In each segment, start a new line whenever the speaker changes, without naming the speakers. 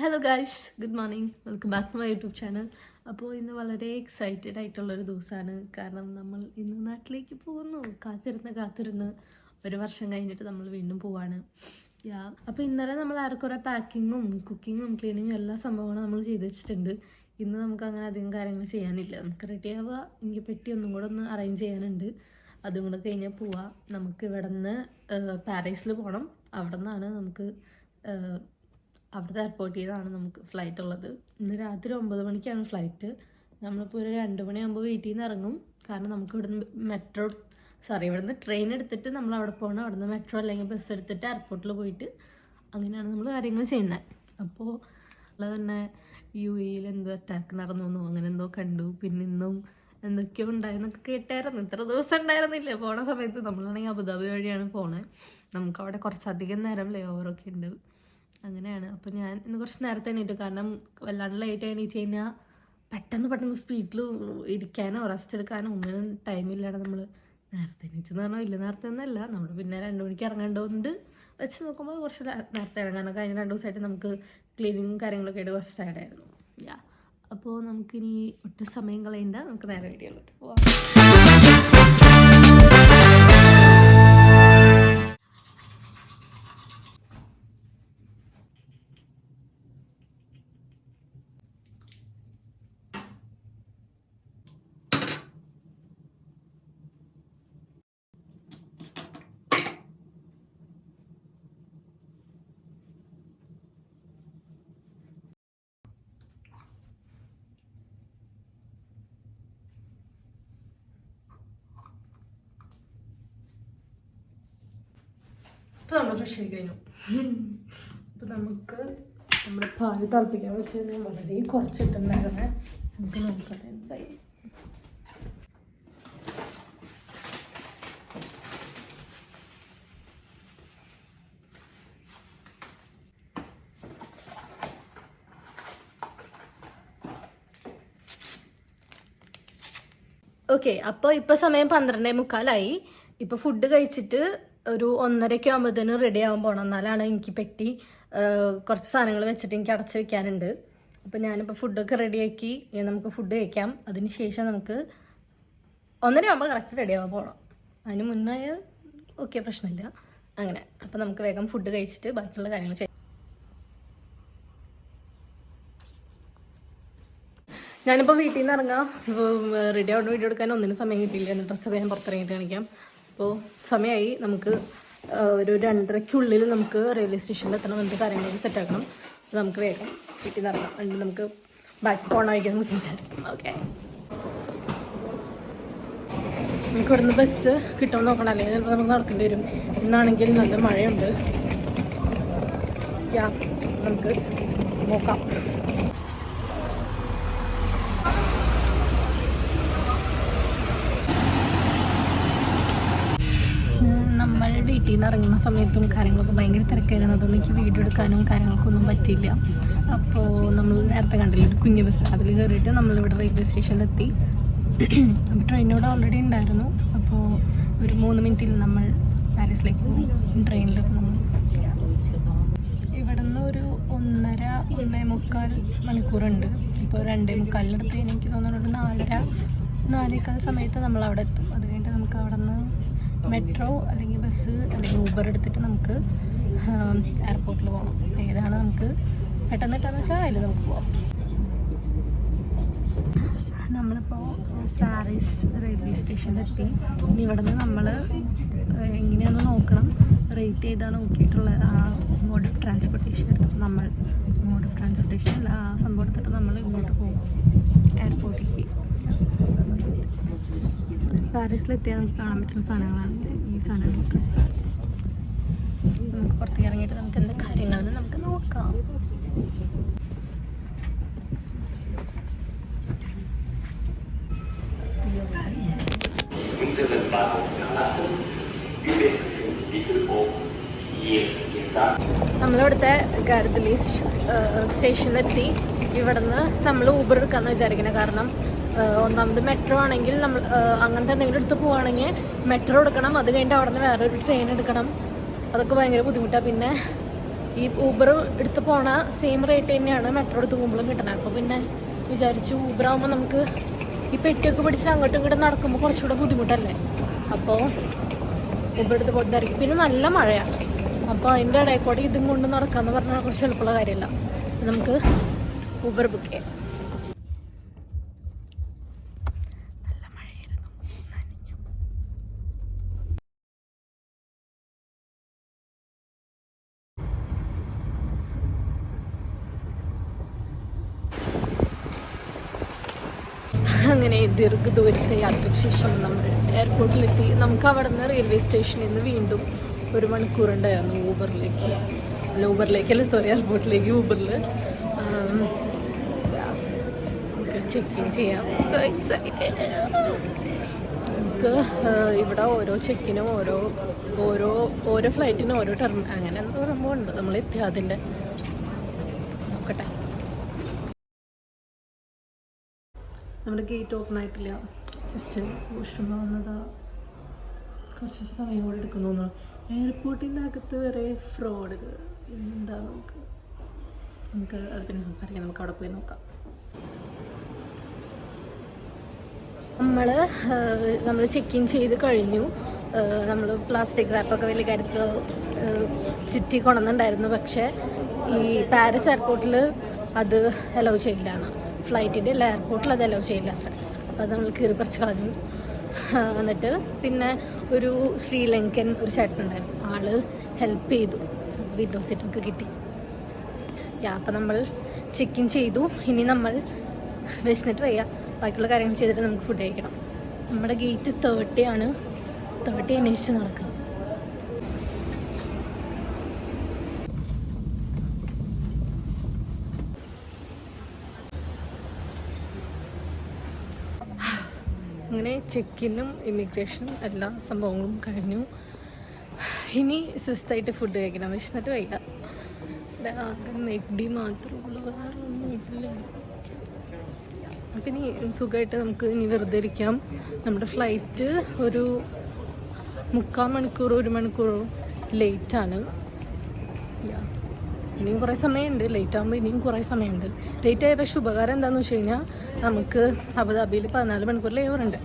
Hello guys, good morning. Welcome back to my YouTube channel. അപ്പോൾ ഇന്ന് വളരെ excited ആയിട്ടുള്ളൊരു ദിവസമാണ്. കാരണം നമ്മൾ ഇന്ന് നാട്ടിലേക്ക് പോകുന്നു. കാത്തിരുന്ന് ഒരു വർഷം കഴിഞ്ഞിട്ട് നമ്മൾ വീണ്ടും പോവാണ്. അപ്പോൾ ഇന്നലെ നമ്മൾ ആരെക്കുറെ പാക്കിങ്ങും കുക്കിങ്ങും ക്ലീനിങ്ങും എല്ലാ സംഭവങ്ങളും നമ്മൾ ചെയ്ത് വെച്ചിട്ടുണ്ട്. ഇന്ന് നമുക്ക് അങ്ങനെ അധികം കാര്യങ്ങൾ ചെയ്യാനില്ല. നമുക്ക് റെഡി ആവുക, എനിക്ക് പെട്ടി ഒന്നും കൂടെ ഒന്ന് അറേഞ്ച് ചെയ്യാനുണ്ട്. അതും കൂടെ കഴിഞ്ഞാൽ പോവാം. നമുക്ക് ഇവിടെ നിന്ന് പാരീസിൽ പോകണം. അവിടെ നിന്നാണ് നമുക്ക് അവിടുത്തെ എയർപോർട്ടിൽ നിന്നാണ് നമുക്ക് ഫ്ലൈറ്റ് ഉള്ളത്. ഇന്ന് രാത്രി 9 മണിക്കാണ് ഫ്ലൈറ്റ്. നമ്മളിപ്പോൾ ഒരു 2 മണിയാകുമ്പോൾ വീട്ടിൽ നിന്ന് ഇറങ്ങും. കാരണം നമുക്ക് ഇവിടുന്ന് ട്രെയിൻ എടുത്തിട്ട് നമ്മൾ അവിടെ പോകണം. അവിടുന്ന് മെട്രോ അല്ലെങ്കിൽ ബസ് എടുത്തിട്ട് എയർപോർട്ടിൽ പോയിട്ട് അങ്ങനെയാണ് നമ്മൾ കാര്യങ്ങൾ ചെയ്യുന്നത്. അപ്പോൾ അല്ലാതെ തന്നെ UAE എന്തോ അറ്റാക്ക് നടന്നു അങ്ങനെ എന്തോ കണ്ടു. പിന്നെ ഇന്നും എന്തൊക്കെയോ ഉണ്ടായെന്നൊക്കെ കേട്ടായിരുന്നു. ഇത്ര ദിവസം ഉണ്ടായിരുന്നില്ല പോണ സമയത്ത്. നമ്മളാണെങ്കിൽ അബുദാബി വഴിയാണ് പോണത്. നമുക്കവിടെ കുറച്ചധികം നേരം ലേ ഓവറൊക്കെ ഉണ്ട്. അങ്ങനെയാണ്. അപ്പോൾ ഞാൻ ഇന്ന് കുറച്ച് നേരത്തെ എണീറ്റു. കാരണം വല്ലാണ്ട് ലേറ്റ് എണീറ്റ് കഴിഞ്ഞാൽ പെട്ടെന്ന് സ്പീഡിൽ ഇരിക്കാനോ റെസ്റ്റ് എടുക്കാനോ ഒന്നിനും ടൈമില്ലാതെ നമ്മൾ നേരത്തെ എണീറ്റെന്ന് പറഞ്ഞാൽ വലിയ നേരത്തെ ഒന്നല്ല. നമ്മൾ പിന്നെ 2 മണിക്ക് ഇറങ്ങേണ്ടതുകൊണ്ട് വെച്ച് നോക്കുമ്പോൾ കുറച്ച് നേരത്തെ ഇറങ്ങാനോ. കഴിഞ്ഞ 2 ദിവസമായിട്ട് നമുക്ക് ക്ലീനിങ്ങും കാര്യങ്ങളൊക്കെ ആയിട്ട് കുറച്ച് ടയർഡായിരുന്നു. അപ്പോൾ നമുക്കിനി ഒട്ടും സമയം കളയണ്ട, നമുക്ക് നേരെ വീഡിയോയിലോട്ട് പോവാം. ഇപ്പോൾ നമ്മൾ ഫ്രഷ് ആയി കഴിഞ്ഞു. അപ്പോൾ നമുക്ക് നമ്മുടെ പാല് തിളപ്പിക്കാൻ വെച്ച് കഴിഞ്ഞാൽ വളരെ കുറച്ചിട്ടുണ്ടായിരുന്നേ. നമുക്ക് നോക്കാം എന്തായി. ഓക്കെ, അപ്പോൾ ഇപ്പോൾ സമയം 12:45. ഇപ്പോൾ ഫുഡ് കഴിച്ചിട്ട് ഒരു 1:30 ആകുമ്പോഴത്തേനും റെഡി ആകാൻ പോകണം. എന്നാലാണ് എനിക്ക് പെട്ടി കുറച്ച് സാധനങ്ങൾ വെച്ചിട്ട് എനിക്ക് അടച്ച് വെക്കാനുണ്ട്. അപ്പോൾ ഞാനിപ്പോൾ ഫുഡൊക്കെ റെഡിയാക്കി നമുക്ക് ഫുഡ് കഴിക്കാം. അതിന് ശേഷം നമുക്ക് 1:30 ആകുമ്പോൾ കറക്റ്റ് റെഡി ആകാൻ പോകണം. അതിന് മുന്നായാൽ ഓക്കെ, പ്രശ്നമില്ല. അങ്ങനെ അപ്പോൾ നമുക്ക് വേഗം ഫുഡ് കഴിച്ചിട്ട് ബാക്കിയുള്ള കാര്യങ്ങൾ ചെയ്യാം. ഞാനിപ്പോൾ വീട്ടിൽ നിന്ന് ഇറങ്ങാം. റെഡി ആവുന്ന വീഡിയോ എടുക്കാൻ ഒന്നിനും സമയം കിട്ടിയില്ല. ഡ്രസ്സൊക്കെ ഞാൻ പുറത്തിറങ്ങിയിട്ട് കാണിക്കാം. അപ്പോൾ സമയമായി. നമുക്ക് ഒരു 2:30-ക്കുള്ളിൽ നമുക്ക് റെയിൽവേ സ്റ്റേഷനിൽ എത്തണം. എന്ത് കാര്യങ്ങളൊക്കെ സെറ്റാക്കണം. അപ്പോൾ നമുക്ക് വേഗം വീട്ടിൽ നിന്ന് ഇറങ്ങാം. എന്നിട്ട് നമുക്ക് ബാക്ക് പോകണ വഴിക്കാൻ നമുക്ക് സെറ്റായിരിക്കും. ഓക്കെ, നമുക്ക് ഇവിടുന്ന് ബസ് കിട്ടുമെന്ന് നോക്കണം. അല്ലെങ്കിൽ ചിലപ്പോൾ നമുക്ക് നടക്കേണ്ടി വരും. ഇന്നാണെങ്കിൽ നല്ല മഴയുണ്ട്. നമുക്ക് നോക്കാം. നമ്മൾ വീട്ടിൽ നിന്ന് ഇറങ്ങുന്ന സമയത്തും കാര്യങ്ങളൊക്കെ ഭയങ്കര തിരക്കായിരുന്നു. അതുകൊണ്ട് എനിക്ക് വീഡിയോ എടുക്കാനും കാര്യങ്ങൾക്കൊന്നും പറ്റിയില്ല. അപ്പോൾ നമ്മൾ നേരത്തെ കണ്ടില്ല ഒരു കുഞ്ഞു ബസ്, അതിൽ കയറിയിട്ട് നമ്മളിവിടെ റെയിൽവേ സ്റ്റേഷനിലെത്തി. അപ്പോൾ ട്രെയിനോട് ഓൾറെഡി ഉണ്ടായിരുന്നു. അപ്പോൾ ഒരു 3 മിനിറ്റിൽ നമ്മൾ പാരീസിലേക്ക് പോകും. ട്രെയിനിലെത്തി നമ്മൾ ഇവിടെ നിന്ന് ഒരു 1.5-1.25 മണിക്കൂറുണ്ട്. ഇപ്പോൾ 2.25 എനിക്ക് തോന്നുന്നുണ്ട് 4:15 സമയത്ത് നമ്മൾ അവിടെ എത്തും. അത് കഴിഞ്ഞിട്ട് നമുക്ക് അവിടെ നിന്ന് മെട്രോ അല്ലെങ്കിൽ ബസ് അല്ലെങ്കിൽ ഊബർ എടുത്തിട്ട് നമുക്ക് എയർപോർട്ടിൽ പോകണം. ഏതാണ് നമുക്ക് പെട്ടെന്ന് വെച്ചാൽ അതിൽ നമുക്ക് പോകാം. നമ്മളിപ്പോൾ പാരീസ് റെയിൽവേ സ്റ്റേഷനിലെത്തി. ഇനി ഇവിടെ നിന്ന് നമ്മൾ എങ്ങനെയാണെന്ന് നോക്കണം. റേറ്റ് ചെയ്താണ് നോക്കിയിട്ടുള്ളത്. ആ മോഡ് ഓഫ് ട്രാൻസ്പോർട്ടേഷൻ എടുത്തിട്ട് നമ്മൾ ആ സംഭവം എടുത്തിട്ട് നമ്മൾ ഇങ്ങോട്ട് പോകും എയർപോർട്ടിലേക്ക്. പാരീസിലെത്തിയാൽ നമുക്ക് കാണാൻ പറ്റുന്ന സാധനങ്ങളാണ് ഈ സാധനങ്ങളൊക്കെ. നമുക്ക് പുറത്തേക്ക് ഇറങ്ങിയിട്ട് നമുക്ക് എന്താ കാര്യങ്ങളെന്ന് നമുക്ക് നോക്കാം. നമ്മളിവിടുത്തെ ഗാരദലി സ്റ്റേഷനിലെത്തി. ഇവിടുന്ന് നമ്മൾ ഊബർ എടുക്കാമെന്ന് വിചാരിക്കുന്നത്. കാരണം ഒന്നാമത് മെട്രോ ആണെങ്കിൽ നമ്മൾ അങ്ങനത്തെ എന്തെങ്കിലും എടുത്ത് പോവുകയാണെങ്കിൽ മെട്രോ എടുക്കണം. അത് കഴിഞ്ഞിട്ട് അവിടെ നിന്ന് വേറൊരു ട്രെയിൻ എടുക്കണം. അതൊക്കെ ഭയങ്കര ബുദ്ധിമുട്ടാണ്. പിന്നെ ഈ ഊബർ എടുത്ത് പോണ സെയിം റേറ്റ് തന്നെയാണ് മെട്രോ എടുത്ത് പോകുമ്പോഴും കിട്ടണത്. അപ്പോൾ പിന്നെ വിചാരിച്ചു ഊബർ ആകുമ്പോൾ നമുക്ക് ഈ പെട്ടിയൊക്കെ പിടിച്ച് അങ്ങോട്ടും ഇങ്ങോട്ടും നടക്കുമ്പോൾ കുറച്ചുകൂടെ ബുദ്ധിമുട്ടല്ലേ. അപ്പോൾ ഊബർ എടുത്ത് പോകുന്നതായിരിക്കും. പിന്നെ നല്ല മഴയാണ്, അപ്പോൾ അതിൻ്റെ ഇടയിൽ ഇതും കൊണ്ട് നടക്കാമെന്ന് പറഞ്ഞാൽ കുറച്ച് എളുപ്പമുള്ള കാര്യമല്ല. നമുക്ക് ഊബർ ബുക്ക് ചെയ്യാം. നല്ല മഴയായിരുന്നു, നനഞ്ഞു. അങ്ങനെ ദീർഘദൂരത്തെ യാത്രയ്ക്ക് ശേഷം നമ്മൾ എയർപോർട്ടിലെത്തി. നമുക്ക് അവിടെ നിന്ന് റെയിൽവേ സ്റ്റേഷനിൽ നിന്ന് വീണ്ടും 1 മണിക്കൂറുണ്ടായിരുന്നു ഊബറിലേക്കല്ല സോറി എയർപോർട്ടിലേക്ക് ഊബറിൽ. നമുക്ക് ചെക്ക് ഇൻ ചെയ്യാം. നമുക്ക് ഇവിടെ ഓരോ ചെക്കിനും ഓരോ ഫ്ലൈറ്റിനും ഓരോ അങ്ങനെ എന്തോ സംഭവം ഉണ്ട്. നമ്മൾ അതിൻ്റെ നോക്കട്ടെ. നമ്മുടെ ഗേറ്റ് ഓപ്പൺ ആയിട്ടില്ല, ജസ്റ്റ് വാഷ്റൂം ആവുന്നതാ, കുറച്ച് സമയം കൂടെ എടുക്കുന്നു തോന്നുന്നു. എയർപോർട്ടിൻ്റെ അകത്ത് വരെ ഫ്രോഡുകൾ എന്താ, നമുക്ക് അത് പിന്നെ സംസാരിക്കാം. നമുക്ക് അവിടെ പോയി നോക്കാം. നമ്മൾ ചെക്ക് ഇൻ ചെയ്ത് കഴിഞ്ഞു. നമ്മൾ പ്ലാസ്റ്റിക് റാപ്പൊക്കെ വലിയ കാര്യത്തിൽ ചുറ്റി കൊണ്ടുവന്നിട്ടുണ്ടായിരുന്നു. പക്ഷേ ഈ പാരീസ് എയർപോർട്ടിൽ അത് അലൗ ചെയ്യില്ല, ഫ്ലൈറ്റിൻ്റെ എല്ലാ എയർപോർട്ടിൽ അത് അലൗ ചെയ്യില്ല. അപ്പോൾ അത് നമ്മൾ കീറി പറിച്ച് കളഞ്ഞു. എന്നിട്ട് പിന്നെ ഒരു ശ്രീലങ്കൻ ഒരു ചേട്ടനുണ്ടായിരുന്നു, ആള് ഹെൽപ്പ് ചെയ്തു, വിൻഡോ സീറ്റൊക്കെ കിട്ടി. അപ്പോൾ നമ്മൾ ചെക്ക് ഇൻ ചെയ്തു. ഇനി നമ്മൾ വിശന്നിട്ട് വയ്യ, ബാക്കിയുള്ള കാര്യങ്ങൾ ചെയ്തിട്ട് നമുക്ക് ഫുഡ് കഴിക്കണം. നമ്മുടെ ഗേറ്റ് 30 ആണ്. 30 അന്വേഷിച്ച് നടക്കുക. അങ്ങനെ ചെക്കിനും ഇമിഗ്രേഷനും എല്ലാ സംഭവങ്ങളും കഴിഞ്ഞു. ഇനി സ്വസ്ഥമായിട്ട് ഫുഡ് കഴിക്കണം. വിശന്നിട്ട് വയ്യ. ആകെ മെഗ്ഡി മാത്രമുള്ള വേറെ ഒന്നുമില്ല. അപ്പം ഇനി സുഖമായിട്ട് നമുക്ക് ഇനി വെറുതെ ഇരിക്കാം. നമ്മുടെ ഫ്ലൈറ്റ് ഒരു 3/4 മണിക്കൂറോ 1 മണിക്കൂറോ ലേറ്റാണ്. ഇനിയും കുറേ സമയമുണ്ട്. ലേറ്റ് ആകുമ്പോൾ ഇനിയും കുറേ സമയമുണ്ട്. ലേറ്റ് ആയ പക്ഷേ ഉപകാരം എന്താണെന്ന് വെച്ച് കഴിഞ്ഞാൽ നമുക്ക് അബുദാബിയിൽ 14 മണിക്കൂർ ലേവർ ഉണ്ട്.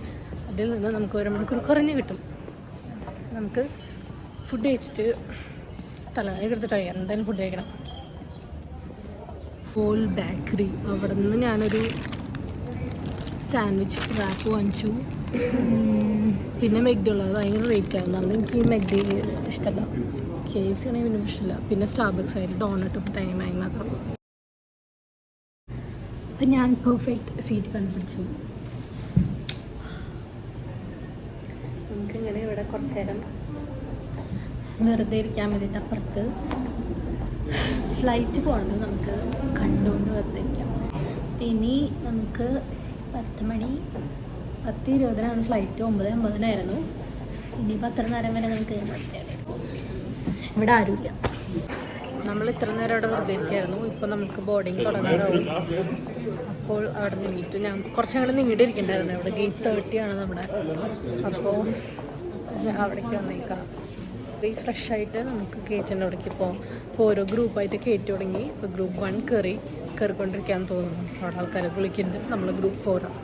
അതിൽ നിന്ന് നമുക്ക് 1 മണിക്കൂർ കുറഞ്ഞ് കിട്ടും. നമുക്ക് ഫുഡ് കഴിച്ചിട്ട് തലവേദന എടുത്തിട്ട് എന്തായാലും ഫുഡ് കഴിക്കണം. പോൾ ബേക്കറി, അവിടെ നിന്ന് ഞാനൊരു സാൻഡ്വിച്ച് റാപ്പ് വാങ്ങിച്ചു. പിന്നെ മെഗ്ഡി ഉള്ളത് ഭയങ്കര റേറ്റ് ആയിരുന്നു. അന്ന് എനിക്ക് മെഗ്ഡി ഇഷ്ടമല്ല, KFC ആണെങ്കിൽ പിന്നെ ഇഷ്ടമില്ല. പിന്നെ സ്റ്റാർബക്സ് ആയിരുന്നു, ഡോണറ്റും ടൈമായി മാത്രം. അപ്പം ഞാൻ പെർഫെക്റ്റ് സീറ്റ് കണ്ടുപിടിച്ചു. നമുക്കിങ്ങനെ ഇവിടെ കുറച്ച് നേരം വെറുതെ ഇരിക്കാൻ വേണ്ടിയിട്ട് അപ്പുറത്ത് ഫ്ലൈറ്റ് പോകുന്നത് നമുക്ക് കണ്ടുകൊണ്ട് വെറുതെ ഇരിക്കാം. ഇനി നമുക്ക് 10:20 ഫ്ലൈറ്റ്, 9:50 ഇനിയിപ്പോൾ അത്ര നേരം വരെ നമുക്ക് ഇവിടെ ആരുമില്ല. നമ്മൾ ഇത്ര നേരം അവിടെ വെറുതെ ഇരിക്കുകയായിരുന്നു. ഇപ്പോൾ നമുക്ക് ബോർഡിങ് തുടങ്ങാനാവും. അപ്പോൾ അവിടെ നീങ്ങിയിട്ട് ഞാൻ കുറച്ചങ്ങോട്ട് നീണ്ടിരിക്കണ്ടായിരുന്നു. അവിടെ ഗേറ്റ് 30 ആണ് നമ്മുടെ. അപ്പോൾ അവിടേക്ക് വന്നേക്കാം. ഈ ഫ്രഷായിട്ട് നമുക്ക് ഗേറ്റിൻ്റെ അവിടേക്ക് പോകാം. ഇപ്പോൾ ഓരോ ഗ്രൂപ്പായിട്ട് കയറ്റി തുടങ്ങി. ഇപ്പോൾ ഗ്രൂപ്പ് 1 കയറിക്കൊണ്ടിരിക്കാൻ തോന്നുന്നു. അവിടെ ആൾക്കാരെ വിളിക്കുന്നുണ്ട്. നമ്മൾ ഗ്രൂപ്പ് 4 ആണ്.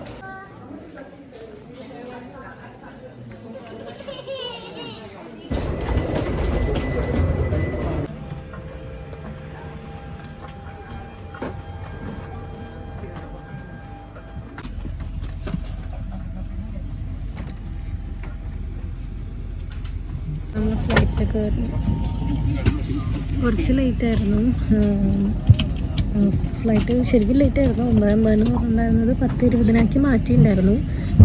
നമ്മൾ ഫ്ലൈറ്റ് കയറി കുറച്ച് ലേറ്റായിരുന്നു. ഫ്ലൈറ്റ് ശരിക്കും ലേറ്റായിരുന്നു. 9:50 പറഞ്ഞിട്ടുണ്ടായിരുന്നത് 10:20 മാറ്റിയിട്ടുണ്ടായിരുന്നു.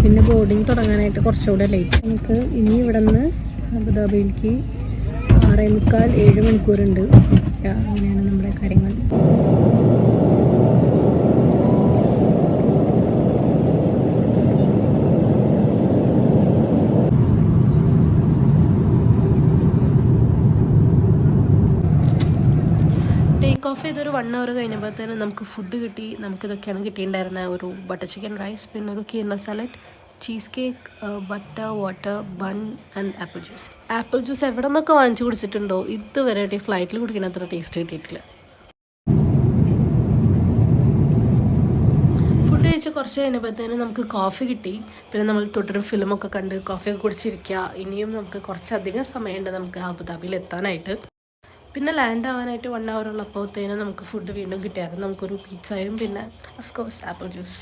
പിന്നെ ബോർഡിങ് തുടങ്ങാനായിട്ട് കുറച്ചുകൂടെ ലേറ്റ്. നമുക്ക് ഇനി ഇവിടെ നിന്ന് അബുദാബിയിലേക്ക് 6:45-7 മണിക്കൂറുണ്ട്. അങ്ങനെയാണ് നമ്മുടെ കാര്യങ്ങൾ. ടേക്ക് ഓഫ് ചെയ്തൊരു 1 hour കഴിഞ്ഞപ്പോഴത്തേനും നമുക്ക് ഫുഡ് കിട്ടി. നമുക്കിതൊക്കെയാണ് കിട്ടിയിട്ടുണ്ടായിരുന്നത്. ഒരു ബട്ടർ ചിക്കൻ റൈസ്, പിന്നെ ഒരു കീർണ salad, cheese cake, butter, water, bun and apple juice. Apple juice എവിടെ നിന്നൊക്കെ വാങ്ങിച്ചു കുടിച്ചിട്ടുണ്ടോ, ഇതുവരെ ഫ്ലൈറ്റിൽ കുടിക്കുന്ന അത്ര ടേസ്റ്റ് കിട്ടിയിട്ടില്ല. ഫുഡ് കഴിച്ച് കുറച്ച് കഴിഞ്ഞപ്പോഴത്തേനും നമുക്ക് കോഫി കിട്ടി. പിന്നെ നമ്മൾ തുടരും ഫിലിമൊക്കെ കണ്ട് കോഫിയൊക്കെ കുടിച്ചിരിക്കുക. ഇനിയും നമുക്ക് കുറച്ചധികം സമയമുണ്ട് നമുക്ക് അബുദാബിയിൽ എത്താനായിട്ട്. പിന്നെ ലാൻഡ് ആവാനായിട്ട് 1 hour ഉള്ളപ്പോഴത്തേനും നമുക്ക് ഫുഡ് വീണ്ടും കിട്ടിയായിരുന്നു. നമുക്കൊരു പിസ്സയും പിന്നെ ഓഫ് കോഴ്സ് ആപ്പിൾ ജ്യൂസ്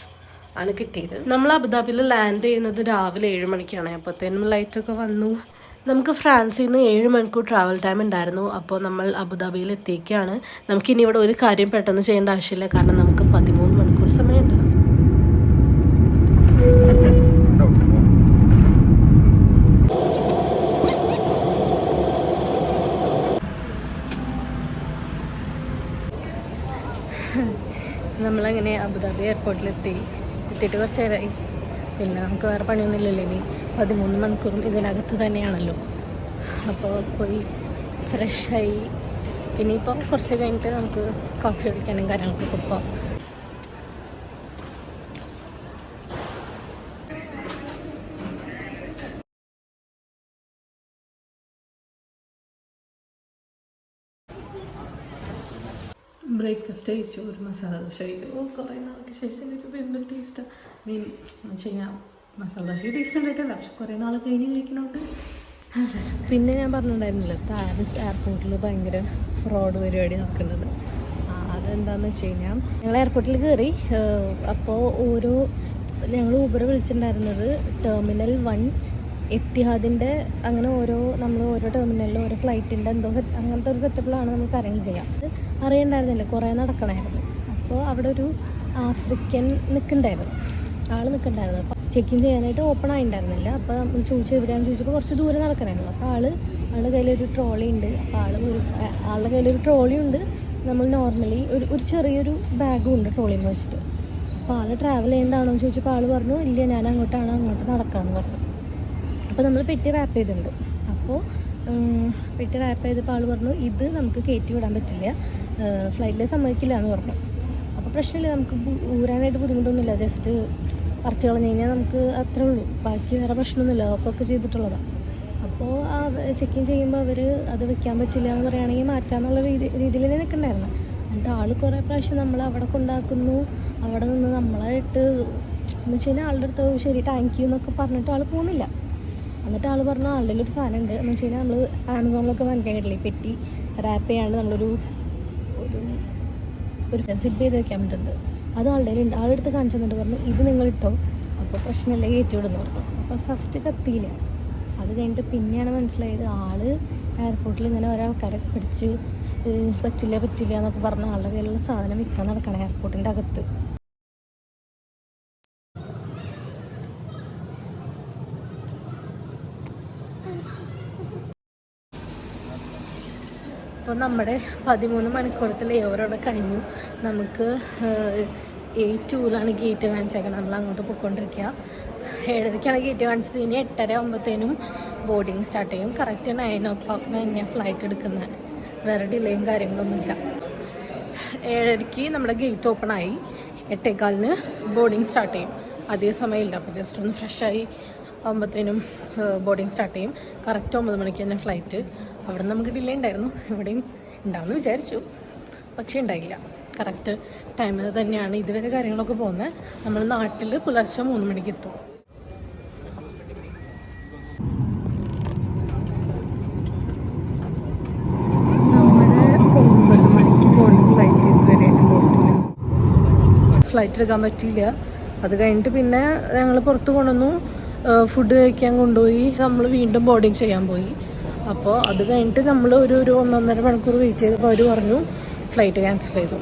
ആണ് കിട്ടിയത്. നമ്മൾ അബുദാബിയിൽ ലാൻഡ് ചെയ്യുന്നത് രാവിലെ 7 മണിക്കാണ്. അപ്പോഴത്തേനും ലൈറ്റൊക്കെ വന്നു. നമുക്ക് ഫ്രാൻസിൽ നിന്ന് 7 മണിക്കൂർ ട്രാവൽ ടൈം ഉണ്ടായിരുന്നു. അപ്പോൾ നമ്മൾ അബുദാബിയിൽ എത്തിയൊക്കെയാണ്. നമുക്കിനി ഇവിടെ ഒരു കാര്യം പെട്ടെന്ന് ചെയ്യേണ്ട ആവശ്യമില്ല, കാരണം നമുക്ക് 13 മണിക്കൂർ സമയമുണ്ട്. നമ്മളങ്ങനെ അബുദാബി എയർപോർട്ടിലെത്തി. എത്തിയിട്ട് കുറച്ച് നേരമായി. പിന്നെ നമുക്ക് വേറെ പണിയൊന്നുമില്ലല്ലോ, ഇനി 13 മണിക്കൂറും ഇതിനകത്ത് തന്നെയാണല്ലോ. അപ്പോൾ പോയി ഫ്രഷായി. ഇനിയിപ്പോൾ കുറച്ച് കഴിഞ്ഞിട്ട് നമുക്ക് കോഫി കുടിക്കാനും കാര്യങ്ങൾക്കൊക്കെ പോകാം. ബ്രേക്ക്ഫാസ്റ്റ് കഴിച്ചു, ഒരു മസാല ദോശ കഴിച്ചു. കുറേ നാൾക്ക് ശേഷം കഴിച്ചപ്പോൾ എന്തൊരു ടേസ്റ്റാണ്. മീൻ എന്ന് വെച്ച് കഴിഞ്ഞാൽ മസാല ദോശ ടേസ്റ്റ് ഉണ്ടായിട്ടില്ല, പക്ഷെ കുറേ നാൾ കഴിഞ്ഞ് കഴിക്കണോണ്ട്. പിന്നെ ഞാൻ പറഞ്ഞിട്ടുണ്ടായിരുന്നില്ല, പാരീസ് എയർപോർട്ടിൽ ഭയങ്കര ഫ്രോഡ് പരിപാടി നടക്കുന്നത്. അതെന്താണെന്ന് വെച്ച് കഴിഞ്ഞാൽ ഞങ്ങൾ എയർപോർട്ടിൽ കയറി. അപ്പോൾ ഞങ്ങൾ ഊബർ വിളിച്ചിട്ടുണ്ടായിരുന്നത് ടെർമിനൽ 1 എത്തിഹാദിൻ്റെ, അങ്ങനെ നമ്മൾ ഓരോ ടെർമിനലിലും ഓരോ ഫ്ലൈറ്റിൻ്റെ എന്തോ അങ്ങനത്തെ ഒരു സെറ്റപ്പിലാണ് നമുക്ക് അറേഞ്ച് ചെയ്യാം. അത് അറിയണ്ടായിരുന്നില്ല, കുറേ നടക്കണമായിരുന്നു. അപ്പോൾ അവിടെ ഒരു ആഫ്രിക്കൻ ആൾ നിൽക്കണ്ടായിരുന്നു. അപ്പോൾ ചെക്ക് ഇൻ ചെയ്യാനായിട്ട് ഓപ്പൺ ആയിട്ടുണ്ടായിരുന്നില്ല. അപ്പോൾ നമ്മൾ എവിടെയാണെന്ന് ചോദിച്ചപ്പോൾ കുറച്ച് ദൂരെ നടക്കണമായിരുന്നു. അപ്പോൾ ആളുടെ കയ്യിലൊരു ട്രോളി ഉണ്ട്. അപ്പോൾ ആളുടെ കയ്യിലൊരു ട്രോളി ഉണ്ട്. നമ്മൾ നോർമലി ഒരു ചെറിയൊരു ബാഗും ഉണ്ട് ട്രോളിന്ന് വെച്ചിട്ട്. അപ്പോൾ ആൾ ട്രാവൽ ചെയ്യുന്നതാണോ എന്ന് ചോദിച്ചപ്പോൾ ആൾ പറഞ്ഞു ഇല്ല, ഞാൻ അങ്ങോട്ട് നടക്കാമെന്ന് പറഞ്ഞു. അപ്പോൾ നമ്മൾ പെട്ടി റാപ്പ് ചെയ്തിട്ടുണ്ട്. അപ്പോൾ പെട്ടി റാപ്പ് ചെയ്തപ്പോൾ ആൾ പറഞ്ഞു ഇത് നമുക്ക് കയറ്റി വിടാൻ പറ്റില്ല, ഫ്ലൈറ്റിൽ സമ്മതിക്കില്ല എന്ന് പറഞ്ഞു. അപ്പോൾ പ്രശ്നമില്ല, നമുക്ക് ഊരാനായിട്ട് ബുദ്ധിമുട്ടൊന്നുമില്ല, ജസ്റ്റ് പറിച്ച് കളഞ്ഞ് കഴിഞ്ഞാൽ നമുക്ക് അത്രേ ഉള്ളൂ, ബാക്കി വേറെ പ്രശ്നമൊന്നുമില്ല, അതൊക്കെ ചെയ്തിട്ടുള്ളതാണ്. അപ്പോൾ ചെക്ക് ഇൻ ചെയ്യുമ്പോൾ അവർ അത് വെക്കാൻ പറ്റില്ല എന്ന് പറയുകയാണെങ്കിൽ മാറ്റാമെന്നുള്ള രീതിയിൽ നിൽക്കണ്ടായിരുന്നു. എന്നിട്ട് ആൾ കുറേ പ്രാവശ്യം നമ്മൾ അവിടെ കൊണ്ടാക്കുന്നു, അവിടെ നിന്ന് നമ്മളായിട്ട് എന്ന് വെച്ച് കഴിഞ്ഞാൽ ആളുടെ അടുത്ത് ശരി താങ്ക് യു എന്നൊക്കെ പറഞ്ഞിട്ട് ആൾ പോകുന്നില്ല. എന്നിട്ട് ആൾ പറഞ്ഞു ആളുടെ ഒരു സാധനം ഉണ്ട് എന്ന് വെച്ച് കഴിഞ്ഞാൽ നമ്മൾ ആമസോണിലൊക്കെ വാങ്ങിക്കാൻ കിട്ടില്ലേ, പെട്ടി റാപ്പ് ചെയ്യാണ്ട് നമ്മളൊരു സിപ്പ് ചെയ്ത് വെക്കാൻ പറ്റുന്നത്, അത് ആളുടെ ഉണ്ട്. ആളെടുത്ത് കാണിച്ചു തന്നിട്ട് പറഞ്ഞു ഇത് നിങ്ങളിട്ടോ, അപ്പോൾ പ്രശ്നമില്ല കയറ്റി വിടുന്നു പറഞ്ഞു. അപ്പോൾ ഫസ്റ്റ് കത്തിയില്ല. അത് കഴിഞ്ഞിട്ട് പിന്നെയാണ് മനസ്സിലായത് ആൾ എയർപോർട്ടിൽ ഇങ്ങനെ ഒരാൾക്കാരെ പിടിച്ച് പറ്റില്ല എന്നൊക്കെ പറഞ്ഞ ആളുടെ കയ്യിലുള്ള സാധനം വിൽക്കാൻ നടക്കണം എയർപോർട്ടിൻ്റെ അകത്ത്. അപ്പോൾ നമ്മുടെ 13 മണിക്കൂറത്തെ ലേവറോടെ കഴിഞ്ഞു. നമുക്ക് A2ലാണ് ഗേറ്റ് കാണിച്ചേക്കണം. നമ്മൾ അങ്ങോട്ട് പോയിക്കൊണ്ടിരിക്കുക. 7:30ക്കാണ് ഗേറ്റ് കാണിച്ചത്. ഇനി 8:30 ആകുമ്പോഴത്തേനും ബോർഡിങ് സ്റ്റാർട്ട് ചെയ്യും. കറക്റ്റ് 9 o'clock തന്നെയാണ് ഫ്ലൈറ്റ് എടുക്കുന്നത്. വേറെ ഡിലേയും കാര്യങ്ങളൊന്നുമില്ല. 7:30ക്ക് നമ്മുടെ ഗേറ്റ് ഓപ്പൺ ആയി. 8:15 ബോർഡിങ് സ്റ്റാർട്ട് ചെയ്യും. അതേ സമയമില്ല. അപ്പോൾ ജസ്റ്റ് ഒന്ന് ഫ്രഷായി ആകുമ്പോഴത്തേനും ബോർഡിങ് സ്റ്റാർട്ട് ചെയ്യും. കറക്റ്റ് 9 മണിക്ക് തന്നെ ഫ്ലൈറ്റ്. അവിടെ നമുക്ക് ഡിലേ ഉണ്ടായിരുന്നു, ഇവിടെയും ഉണ്ടാവുമെന്ന് വിചാരിച്ചു, പക്ഷേ ഉണ്ടായില്ല. കറക്റ്റ് ടൈമിൽ തന്നെയാണ് ഇതുവരെ കാര്യങ്ങളൊക്കെ പോകുന്നത്. നമ്മൾ നാട്ടിൽ പുലർച്ചെ 3 മണിക്ക് എത്തും. ഫ്ലൈറ്റ് എടുക്കാൻ പറ്റിയില്ല. അത് കഴിഞ്ഞിട്ട് പിന്നെ ഞങ്ങൾ പുറത്ത് കൊണ്ടുവന്നു, ഫുഡ് കഴിക്കാൻ കൊണ്ടുപോയി. നമ്മൾ വീണ്ടും ബോർഡിങ് ചെയ്യാൻ പോയി. അപ്പോൾ അത് കഴിഞ്ഞിട്ട് നമ്മൾ ഒരു 1.5 മണിക്കൂർ വെയിറ്റ് ചെയ്തപ്പോൾ അവർ പറഞ്ഞു ഫ്ലൈറ്റ് ക്യാൻസൽ ചെയ്തു.